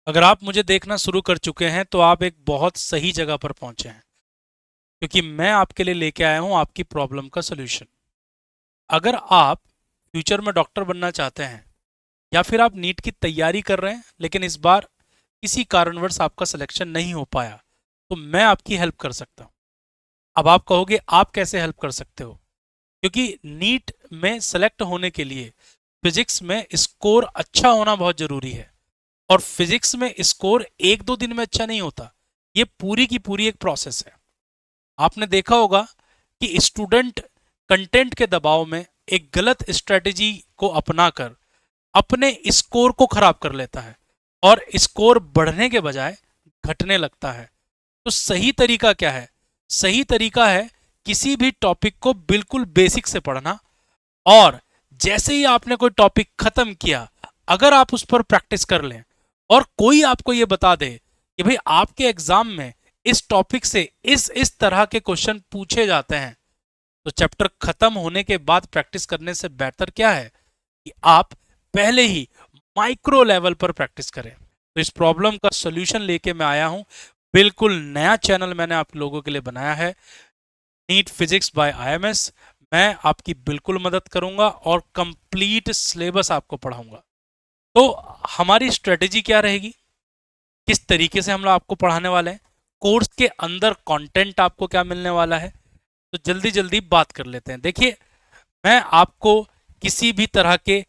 अगर आप मुझे देखना शुरू कर चुके हैं तो आप एक बहुत सही जगह पर पहुंचे हैं, क्योंकि मैं आपके लिए लेके आया हूं आपकी प्रॉब्लम का सलूशन। अगर आप फ्यूचर में डॉक्टर बनना चाहते हैं या फिर आप नीट की तैयारी कर रहे हैं लेकिन इस बार किसी कारणवश आपका सिलेक्शन नहीं हो पाया, तो मैं आपकी हेल्प कर सकता हूं। अब आप कहोगे आप कैसे हेल्प कर सकते हो? क्योंकि नीट में सेलेक्ट होने के लिए फिजिक्स में स्कोर अच्छा होना बहुत जरूरी है, और फिजिक्स में स्कोर एक दो दिन में अच्छा नहीं होता। ये पूरी की पूरी एक प्रोसेस है। आपने देखा होगा कि स्टूडेंट कंटेंट के दबाव में एक गलत स्ट्रेटेजी को अपनाकर अपने स्कोर को खराब कर लेता है, और स्कोर बढ़ने के बजाय घटने लगता है। तो सही तरीका क्या है? सही तरीका है किसी भी टॉपिक को बिल्कुल बेसिक से पढ़ना, और जैसे ही आपने कोई टॉपिक खत्म किया, अगर आप उस पर प्रैक्टिस कर लें और कोई आपको यह बता दे कि भाई आपके एग्जाम में इस टॉपिक से इस तरह के क्वेश्चन पूछे जाते हैं, तो चैप्टर खत्म होने के बाद प्रैक्टिस करने से बेहतर क्या है कि आप पहले ही माइक्रो लेवल पर प्रैक्टिस करें। तो इस प्रॉब्लम का सॉल्यूशन लेके मैं आया हूं। बिल्कुल नया चैनल मैंने आप लोगों के लिए बनाया है, नीट फिजिक्स बाय आईएमएस। मैं आपकी बिल्कुल मदद करूंगा और कंप्लीट सिलेबस आपको पढ़ाऊंगा। तो हमारी स्ट्रेटेजी क्या रहेगी, किस तरीके से हम लोग आपको पढ़ाने वाले हैं, कोर्स के अंदर कंटेंट आपको क्या मिलने वाला है, तो जल्दी जल्दी बात कर लेते हैं। देखिए, मैं आपको किसी भी तरह के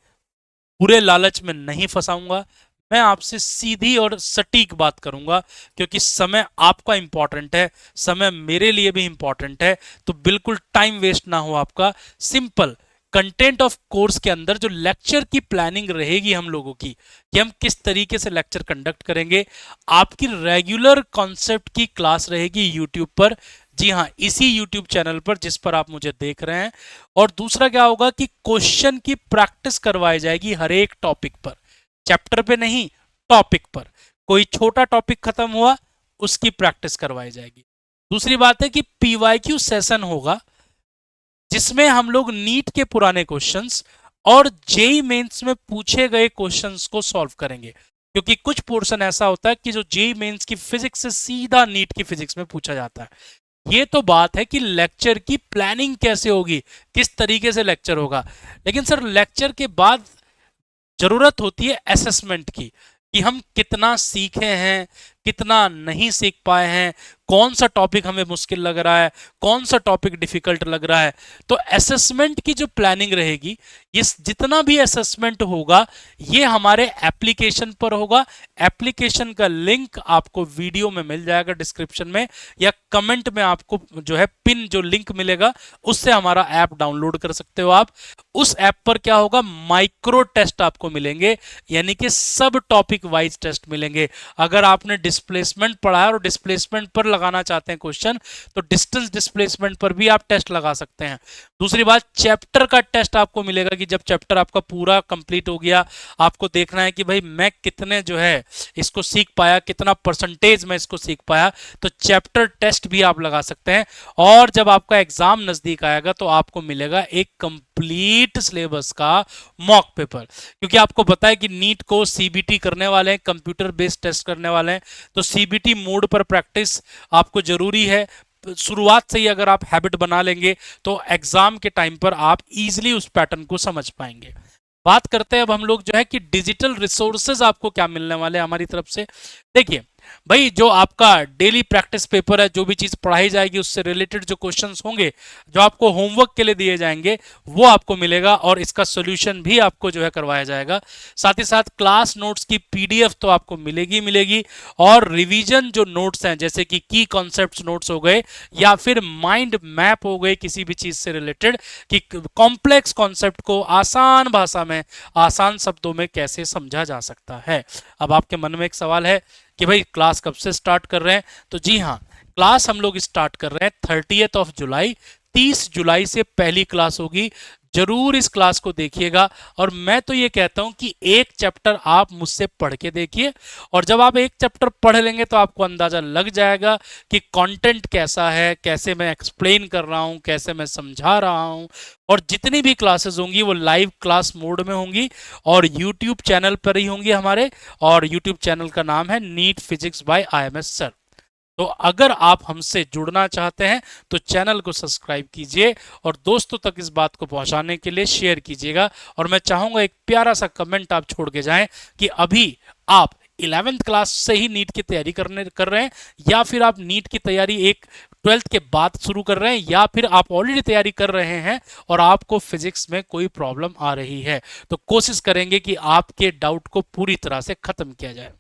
बुरे लालच में नहीं फंसाऊंगा। मैं आपसे सीधी और सटीक बात करूंगा, क्योंकि समय आपका इंपॉर्टेंट है, समय मेरे लिए भी इंपॉर्टेंट है। तो बिल्कुल टाइम वेस्ट ना हो आपका। सिंपल कंटेंट ऑफ कोर्स के अंदर जो लेक्चर की प्लानिंग रहेगी हम लोगों की, कि हम किस तरीके से लेक्चर कंडक्ट करेंगे। आपकी रेगुलर कॉन्सेप्ट की क्लास रहेगी यूट्यूब पर। जी हाँ, इसी यूट्यूब चैनल पर जिस पर आप मुझे देख रहे हैं। और दूसरा क्या होगा कि क्वेश्चन की प्रैक्टिस करवाई जाएगी हर एक टॉपिक पर, चैप्टर पे नहीं, टॉपिक पर। कोई छोटा टॉपिक खत्म हुआ, उसकी प्रैक्टिस करवाई जाएगी। दूसरी बात है कि पीवाईक्यू सेशन होगा, जिसमें हम लोग नीट के पुराने क्वेश्चंस और जेई मेंस में पूछे गए क्वेश्चंस को सॉल्व करेंगे। क्योंकि कुछ पोर्शन ऐसा होता है कि जो जेई मेंस की फिजिक्स से सीधा नीट की फिजिक्स में पूछा जाता है। ये तो बात है कि लेक्चर की प्लानिंग कैसे होगी, किस तरीके से लेक्चर होगा। लेकिन सर, लेक्चर के बाद जरूरत होती है असेसमेंट की, कि हम कितना सीखे हैं, कितना नहीं सीख पाए हैं, कौन सा टॉपिक हमें मुश्किल लग रहा है, कौन सा टॉपिक डिफिकल्ट लग रहा है। तो असेसमेंट की जो प्लानिंग रहेगी, ये जितना भी असेसमेंट होगा, ये हमारे एप्लीकेशन पर होगा। एप्लीकेशन का लिंक आपको वीडियो में मिल जाएगा डिस्क्रिप्शन में, या कमेंट में आपको जो है पिन जो लिंक मिलेगा, उससे हमारा ऐप डाउनलोड कर सकते हो आप। उस ऐप पर क्या होगा, माइक्रो टेस्ट आपको मिलेंगे, यानी कि सब टॉपिक वाइज टेस्ट मिलेंगे। अगर आपने डिस्प्लेसमेंट पढ़ा है और डिस्प्लेसमेंट पर लगाना चाहते हैं क्वेश्चन, तो डिस्टेंस डिस्प्लेसमेंट पर भी आप टेस्ट लगा सकते हैं। दूसरी बात, चैप्टर का टेस्ट आपको मिलेगा, कि जब चैप्टर आपका पूरा कंप्लीट हो गया, आपको देखना है कि भाई मैं कितने जो है इसको सीख पाया, कितना परसेंटेज मैं इसको सीख पाया। तो चैप्टर टेस्ट भी आप लगा सकते हैं। और जब आपका एग्जाम नजदीक आएगा, तो आपको मिलेगा एक कंप्लीट सिलेबस का मॉक पेपर। क्योंकि आपको पता है कि नीट को सीबीटी करने वाले हैं, कंप्यूटर बेस्ड टेस्ट करने वाले हैं। तो सीबीटी मोड पर प्रैक्टिस आपको जरूरी है। शुरुआत से ही अगर आप हैबिट बना लेंगे, तो एग्जाम के टाइम पर आप इजीली उस पैटर्न को समझ पाएंगे। बात करते हैं अब हम लोग जो है कि डिजिटल रिसोर्सेज आपको क्या मिलने वाले हैं हमारी तरफ से। देखिए भाई, जो आपका डेली प्रैक्टिस पेपर है, जो भी चीज पढ़ाई जाएगी उससे रिलेटेड जो क्वेश्चंस होंगे, जो आपको होमवर्क के लिए दिए जाएंगे, वो आपको मिलेगा, और इसका सॉल्यूशन भी आपको जो है करवाया जाएगा। साथ ही साथ क्लास नोट्स की पीडीएफ तो आपको मिलेगी मिलेगी, और रिवीजन जो नोट्स हैं, जैसे कि की कॉन्सेप्ट्स नोट्स हो गए, या फिर माइंड मैप हो गए किसी भी चीज से रिलेटेड, कि कॉम्प्लेक्स कॉन्सेप्ट को आसान भाषा में, आसान शब्दों में कैसे समझा जा सकता है। अब आपके मन में एक सवाल है कि भाई क्लास कब से स्टार्ट कर रहे हैं? तो जी हाँ, क्लास हम लोग स्टार्ट कर रहे हैं 30 जुलाई। 30 जुलाई से पहली क्लास होगी, जरूर इस क्लास को देखिएगा। और मैं तो ये कहता हूं कि एक चैप्टर आप मुझसे पढ़ के देखिए, और जब आप एक चैप्टर पढ़ लेंगे तो आपको अंदाजा लग जाएगा कि कंटेंट कैसा है, कैसे मैं एक्सप्लेन कर रहा हूं, कैसे मैं समझा रहा हूं। और जितनी भी क्लासेस होंगी वो लाइव क्लास मोड में होंगी और यूट्यूब चैनल पर ही होंगी हमारे। और यूट्यूब चैनल का नाम है NEET physics by IMS sir. तो अगर आप हमसे जुड़ना चाहते हैं तो चैनल को सब्सक्राइब कीजिए और दोस्तों तक इस बात को पहुंचाने के लिए शेयर कीजिएगा। और मैं चाहूंगा एक प्यारा सा कमेंट आप छोड़ के जाएं कि अभी आप 11th क्लास से ही नीट की तैयारी कर रहे हैं, या फिर आप नीट की तैयारी एक 12th के बाद शुरू कर रहे हैं, या फिर आप ऑलरेडी तैयारी कर रहे हैं और आपको फिजिक्स में कोई प्रॉब्लम आ रही है। तो कोशिश करेंगे कि आपके डाउट को पूरी तरह से खत्म किया जाए।